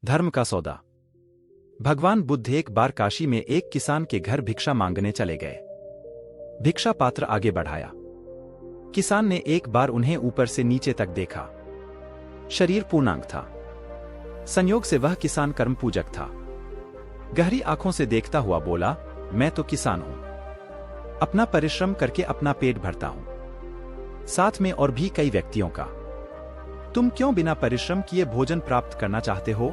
धर्म का सौदा। भगवान बुद्ध एक बार काशी में एक किसान के घर भिक्षा मांगने चले गए। भिक्षा पात्र आगे बढ़ाया। किसान ने एक बार उन्हें ऊपर से नीचे तक देखा। शरीर पूर्णांग था। संयोग से वह किसान कर्म पूजक था। गहरी आंखों से देखता हुआ बोला, मैं तो किसान हूं, अपना परिश्रम करके अपना पेट भरता हूं, साथ में और भी कई व्यक्तियों का। तुम क्यों बिना परिश्रम किए भोजन प्राप्त करना चाहते हो?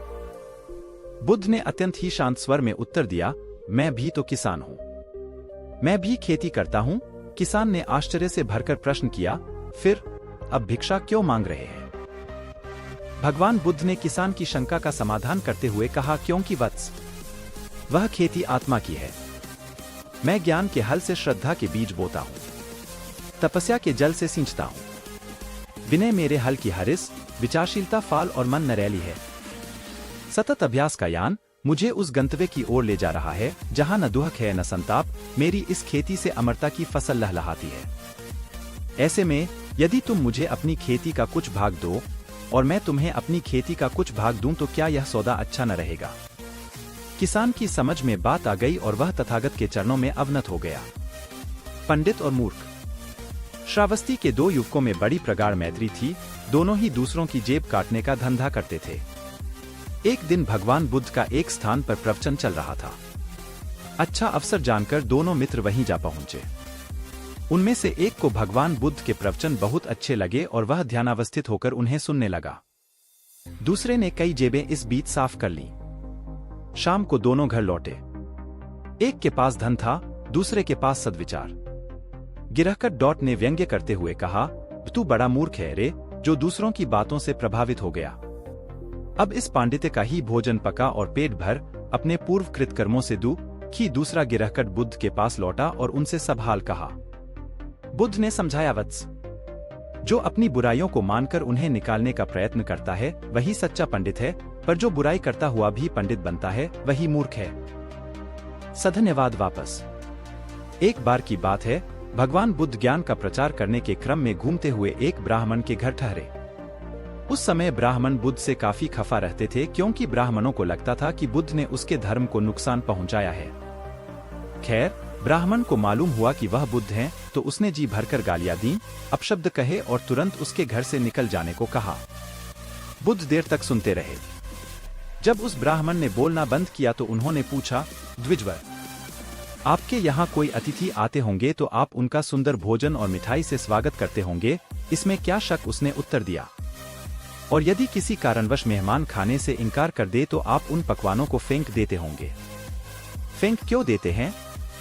बुद्ध ने अत्यंत ही शांत स्वर में उत्तर दिया, मैं भी तो किसान हूं, मैं भी खेती करता हूं। किसान ने आश्चर्य से भरकर प्रश्न किया, फिर अब भिक्षा क्यों मांग रहे हैं? भगवान बुद्ध ने किसान की शंका का समाधान करते हुए कहा, क्योंकि वत्स, वह खेती आत्मा की है। मैं ज्ञान के हल से श्रद्धा के बीज बोता हूं, तपस्या के जल से सिंचता हूं। विनय मेरे हल की हरिस, विचारशीलता फाल और मन नरैली है। सतत अभ्यास का यान मुझे उस गंतव्य की ओर ले जा रहा है जहां न दुहक है न संताप। मेरी इस खेती से अमरता की फसल लहलहाती है। ऐसे में यदि तुम मुझे अपनी खेती का कुछ भाग दो और मैं तुम्हें अपनी खेती का कुछ भाग दूं तो क्या यह सौदा अच्छा न रहेगा? किसान की समझ में बात आ गई और वह तथागत के चरणों में अवनत हो गया। पंडित और मूर्ख। श्रावस्ती के दो युवकों में बड़ी प्रगाढ़ मैत्री थी। दोनों ही दूसरों की जेब काटने का धंधा करते थे। एक दिन भगवान बुद्ध का एक स्थान पर प्रवचन चल रहा था। अच्छा अवसर जानकर दोनों मित्र वहीं जा पहुंचे। उनमें से एक को भगवान बुद्ध के प्रवचन बहुत अच्छे लगे और वह ध्यानावस्थित होकर उन्हें सुनने लगा। दूसरे ने कई जेबें इस बीच साफ कर लीं। शाम को दोनों घर लौटे। एक के पास धन था, दूसरे के पास सद्विचार। गिरहकट ने व्यंग्य करते हुए कहा, तू बड़ा मूर्ख है रे, जो दूसरों की बातों से प्रभावित हो गया। अब इस पांडित्य का ही भोजन पका और पेट भर, अपने पूर्व कृत कर्मों से दुखी दूसरा गिरहकट बुद्ध के पास लौटा और उनसे सब हाल कहा। बुद्ध ने समझाया, वत्स, जो अपनी बुराइयों को मानकर उन्हें निकालने का प्रयत्न करता है वही सच्चा पंडित है, पर जो बुराई करता हुआ भी पंडित बनता है वही मूर्ख है। धन्यवाद। वापस। एक बार की बात है, भगवान बुद्ध ज्ञान का प्रचार करने के क्रम में घूमते हुए एक ब्राह्मण के घर ठहरे। उस समय ब्राह्मण बुद्ध से काफी खफा रहते थे, क्योंकि ब्राह्मणों को लगता था कि बुद्ध ने उसके धर्म को नुकसान पहुंचाया है। खैर, ब्राह्मण को मालूम हुआ कि वह बुद्ध हैं, तो उसने जी भरकर गालियां दी, अपशब्द कहे और तुरंत उसके घर से निकल जाने को कहा। बुद्ध देर तक सुनते रहे। जब उस ब्राह्मण ने बोलना बंद किया तो उन्होंने पूछा, द्विजवर, आपके यहाँ कोई अतिथि आते होंगे तो आप उनका सुंदर भोजन और मिठाई से स्वागत करते होंगे, इसमें क्या शक? उसने उत्तर दिया। और यदि किसी कारणवश मेहमान खाने से इनकार कर दे तो आप उन पकवानों को फेंक देते होंगे। फेंक क्यों देते हैं?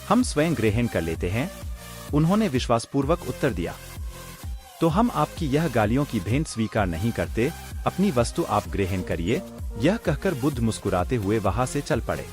हम स्वयं ग्रहण कर लेते हैं, उन्होंने विश्वासपूर्वक उत्तर दिया। तो हम आपकी यह गालियों की भेंट स्वीकार नहीं करते, अपनी वस्तु आप ग्रहण करिए। यह कहकर बुद्ध मुस्कुराते हुए वहां से चल पड़े।